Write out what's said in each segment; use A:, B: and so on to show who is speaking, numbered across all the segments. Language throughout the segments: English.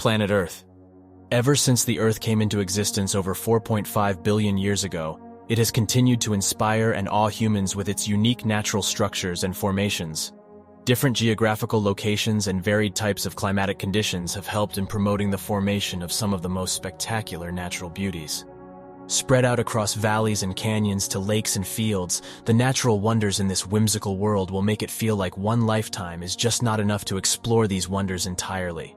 A: Planet Earth. Ever since the Earth came into existence over 4.5 billion years ago, it has continued to inspire and awe humans with its unique natural structures and formations. Different geographical locations and varied types of climatic conditions have helped in promoting the formation of some of the most spectacular natural beauties. Spread out across valleys and canyons to lakes and fields, the natural wonders in this whimsical world will make it feel like one lifetime is just not enough to explore these wonders entirely.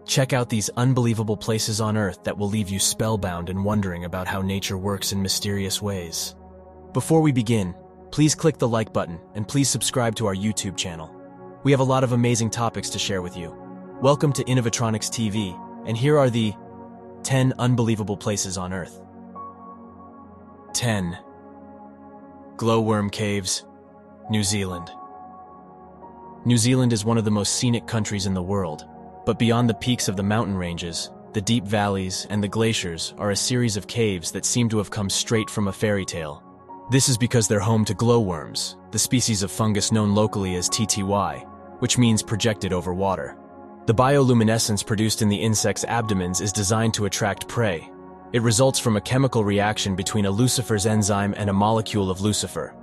A: Check out these unbelievable places on Earth that will leave you spellbound and wondering about how nature works in mysterious ways. Before we begin, please click the like button and please subscribe to our YouTube channel. We have a lot of amazing topics to share with you. Welcome to Innovatronics TV, and here are the 10 unbelievable places on Earth. 10. Glowworm Caves, New Zealand. New Zealand is one of the most scenic countries in the world, but beyond the peaks of the mountain ranges, the deep valleys, and the glaciers are a series of caves that seem to have come straight from a fairy tale. This is because they're home to glowworms, the species of fungus known locally as TTY, which means projected over water. The bioluminescence produced in the insects' abdomens is designed to attract prey. It results from a chemical reaction between a lucifer's enzyme and a molecule of lucifer.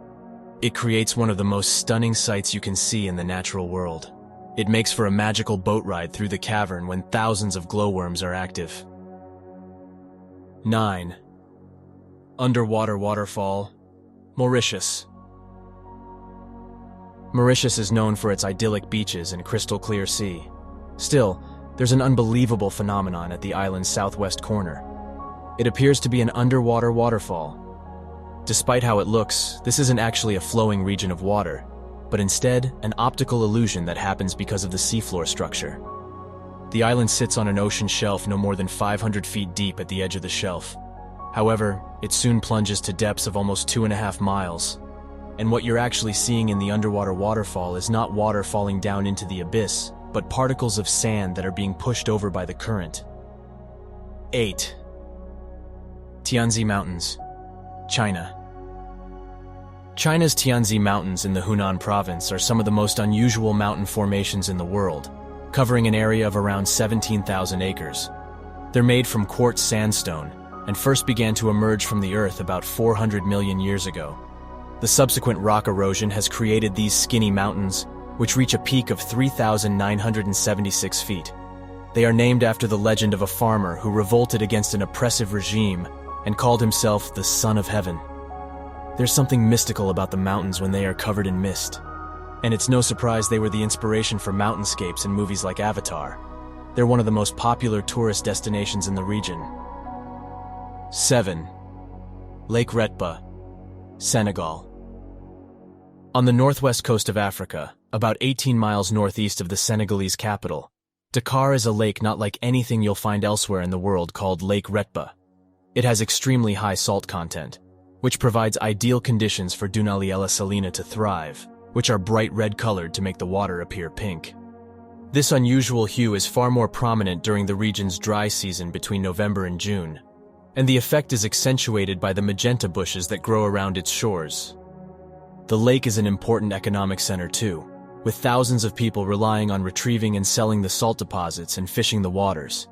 A: It creates one of the most stunning sights you can see in the natural world. It makes for a magical boat ride through the cavern when thousands of glowworms are active. 9. Underwater Waterfall, Mauritius. Mauritius is known for its idyllic beaches and crystal-clear sea. Still, there's an unbelievable phenomenon at the island's southwest corner. It appears to be an underwater waterfall. Despite how it looks, this isn't actually a flowing region of water, but instead an optical illusion that happens because of the seafloor structure. The island sits on an ocean shelf no more than 500 feet deep at the edge of the shelf. However, it soon plunges to depths of almost 2.5 miles. And what you're actually seeing in the underwater waterfall is not water falling down into the abyss, but particles of sand that are being pushed over by the current. 8. Tianzi Mountains, China. China's Tianzi Mountains in the Hunan province are some of the most unusual mountain formations in the world, covering an area of around 17,000 acres. They're made from quartz sandstone and first began to emerge from the earth about 400 million years ago. The subsequent rock erosion has created these skinny mountains, which reach a peak of 3,976 feet. They are named after the legend of a farmer who revolted against an oppressive regime and called himself the Son of Heaven. There's something mystical about the mountains when they are covered in mist. And it's no surprise they were the inspiration for mountainscapes in movies like Avatar. They're one of the most popular tourist destinations in the region. 7. Lake Retba, Senegal. On the northwest coast of Africa, about 18 miles northeast of the Senegalese capital, Dakar is a lake not like anything you'll find elsewhere in the world called Lake Retba. It has extremely high salt content, which provides ideal conditions for Dunaliella salina to thrive, which are bright red-colored to make the water appear pink. This unusual hue is far more prominent during the region's dry season between November and June, and the effect is accentuated by the magenta bushes that grow around its shores. The lake is an important economic center too, with thousands of people relying on retrieving and selling the salt deposits and fishing the waters.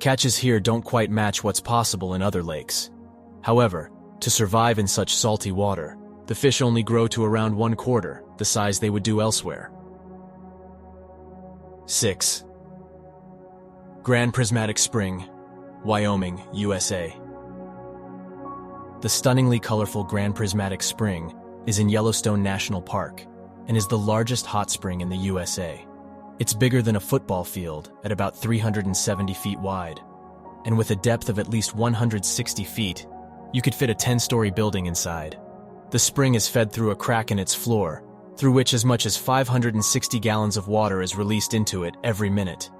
A: Catches here don't quite match what's possible in other lakes. However, to survive in such salty water, the fish only grow to around 1/4 the size they would do elsewhere. 6. Grand Prismatic Spring, Wyoming, USA. The stunningly colorful Grand Prismatic Spring is in Yellowstone National Park and is the largest hot spring in the USA. It's bigger than a football field at about 370 feet wide, and with a depth of at least 160 feet, you could fit a 10-story building inside. The spring is fed through a crack in its floor, through which as much as 560 gallons of water is released into it every minute.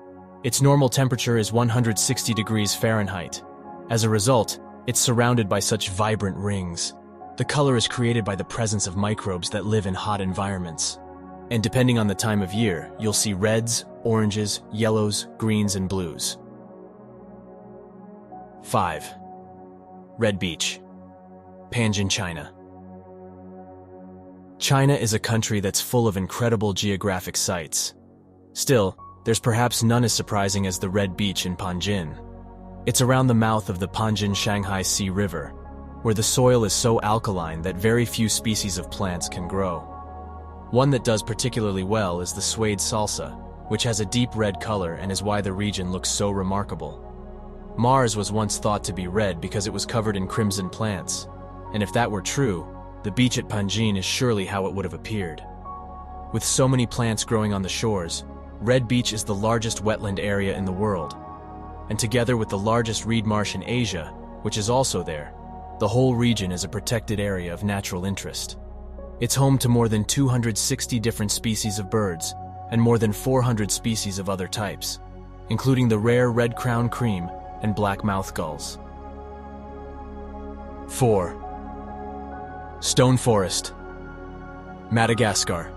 A: Its normal temperature is 160 degrees Fahrenheit. As a result, it's surrounded by such vibrant rings. The color is created by the presence of microbes that live in hot environments. And depending on the time of year, you'll see reds, oranges, yellows, greens, and blues. 5. Red Beach, Panjin, China. China is a country that's full of incredible geographic sites. Still, there's perhaps none as surprising as the Red Beach in Panjin. It's around the mouth of the Panjin-Shanghai Sea River, where the soil is so alkaline that very few species of plants can grow. One that does particularly well is the suede salsa, which has a deep red color and is why the region looks so remarkable. Mars was once thought to be red because it was covered in crimson plants, and if that were true, the beach at Panjin is surely how it would have appeared. With so many plants growing on the shores, Red Beach is the largest wetland area in the world, and together with the largest reed marsh in Asia, which is also there, the whole region is a protected area of natural interest. It's home to more than 260 different species of birds and more than 400 species of other types, including the rare red-crowned cream and black mouth gulls. 4. Stone Forest, Madagascar.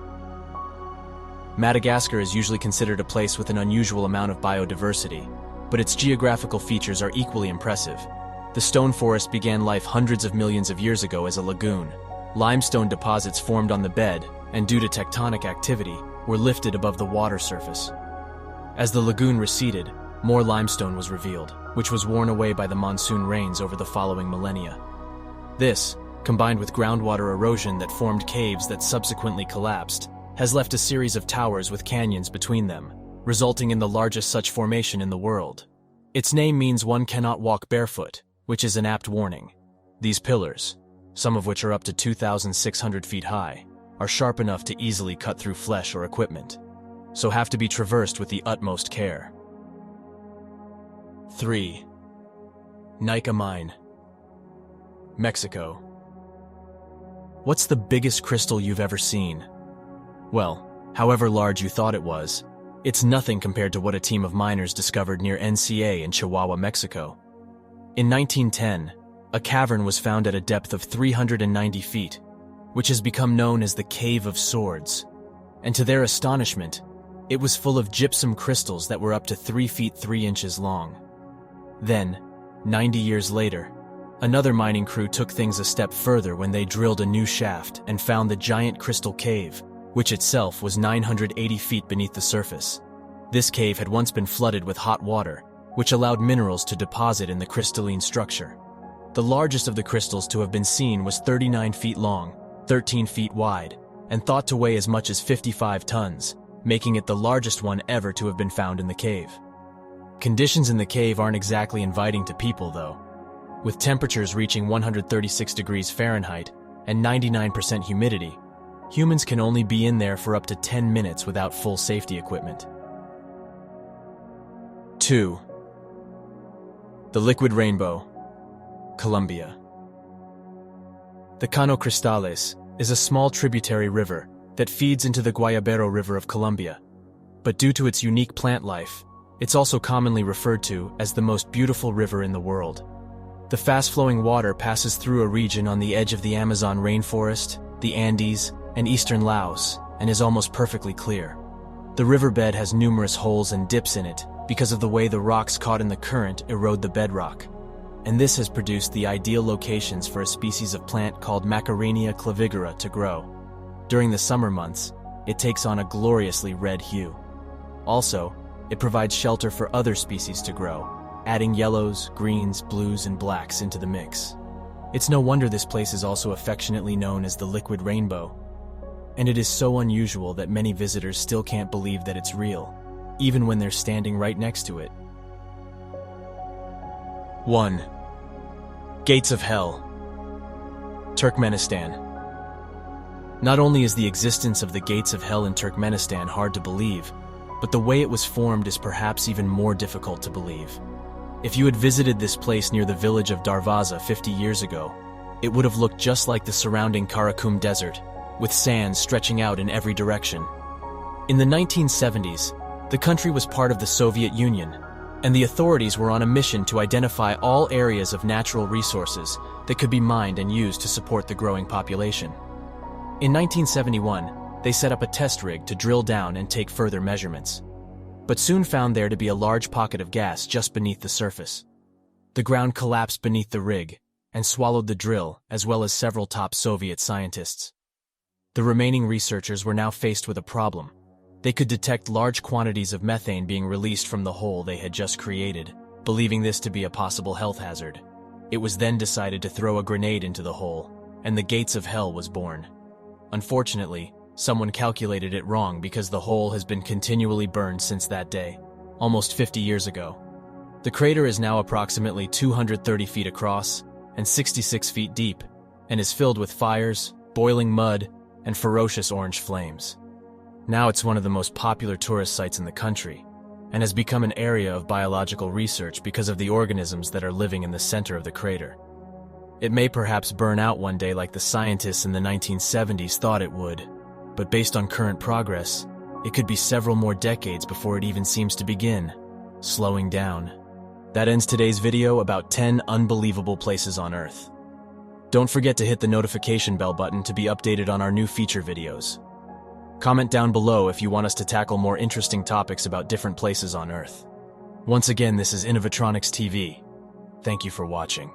A: Madagascar is usually considered a place with an unusual amount of biodiversity, but its geographical features are equally impressive. The stone forest began life hundreds of millions of years ago as a lagoon. Limestone deposits formed on the bed, and due to tectonic activity, were lifted above the water surface. As the lagoon receded, more limestone was revealed, which was worn away by the monsoon rains over the following millennia. This, combined with groundwater erosion that formed caves that subsequently collapsed, has left a series of towers with canyons between them, resulting in the largest such formation in the world. Its name means one cannot walk barefoot, which is an apt warning. These pillars, some of which are up to 2,600 feet high, are sharp enough to easily cut through flesh or equipment, so have to be traversed with the utmost care. 3. Nica Mine, Mexico. What's the biggest crystal you've ever seen? Well, however large you thought it was, it's nothing compared to what a team of miners discovered near Nica in Chihuahua, Mexico. In 1910, a cavern was found at a depth of 390 feet, which has become known as the Cave of Swords. And to their astonishment, it was full of gypsum crystals that were up to 3 feet 3 inches long. Then, 90 years later, another mining crew took things a step further when they drilled a new shaft and found the giant crystal cave, which itself was 980 feet beneath the surface. This cave had once been flooded with hot water, which allowed minerals to deposit in the crystalline structure. The largest of the crystals to have been seen was 39 feet long, 13 feet wide, and thought to weigh as much as 55 tons, making it the largest one ever to have been found in the cave. Conditions in the cave aren't exactly inviting to people, though. With temperatures reaching 136 degrees Fahrenheit and 99% humidity, humans can only be in there for up to 10 minutes without full safety equipment. 2. The Liquid Rainbow, Colombia. The Cano Cristales is a small tributary river that feeds into the Guayabero River of Colombia, but due to its unique plant life, it's also commonly referred to as the most beautiful river in the world. The fast-flowing water passes through a region on the edge of the Amazon rainforest, the Andes, and eastern Laos, and is almost perfectly clear. The riverbed has numerous holes and dips in it because of the way the rocks caught in the current erode the bedrock, and this has produced the ideal locations for a species of plant called Macarenia clavigera to grow. During the summer months, it takes on a gloriously red hue. Also, it provides shelter for other species to grow, adding yellows, greens, blues, and blacks into the mix. It's no wonder this place is also affectionately known as the Liquid Rainbow, and it is so unusual that many visitors still can't believe that it's real, even when they're standing right next to it. 1. Gates of Hell, Turkmenistan. Not only is the existence of the Gates of Hell in Turkmenistan hard to believe, but the way it was formed is perhaps even more difficult to believe. If you had visited this place near the village of Darvaza 50 years ago, it would have looked just like the surrounding Karakum Desert, with sands stretching out in every direction. In the 1970s, the country was part of the Soviet Union, and the authorities were on a mission to identify all areas of natural resources that could be mined and used to support the growing population. In 1971, they set up a test rig to drill down and take further measurements, but soon found there to be a large pocket of gas just beneath the surface. The ground collapsed beneath the rig and swallowed the drill as well as several top Soviet scientists. The remaining researchers were now faced with a problem. They could detect large quantities of methane being released from the hole they had just created, believing this to be a possible health hazard. It was then decided to throw a grenade into the hole, and the gates of hell was born. Unfortunately, someone calculated it wrong because the hole has been continually burned since that day, almost 50 years ago. The crater is now approximately 230 feet across and 66 feet deep, and is filled with fires, boiling mud, and ferocious orange flames. Now it's one of the most popular tourist sites in the country, and has become an area of biological research because of the organisms that are living in the center of the crater. It may perhaps burn out one day like the scientists in the 1970s thought it would, but based on current progress, it could be several more decades before it even seems to begin slowing down. That ends today's video about 10 unbelievable places on Earth. Don't forget to hit the notification bell button to be updated on our new feature videos. Comment down below if you want us to tackle more interesting topics about different places on Earth. Once again, this is Innovatronics TV. Thank you for watching.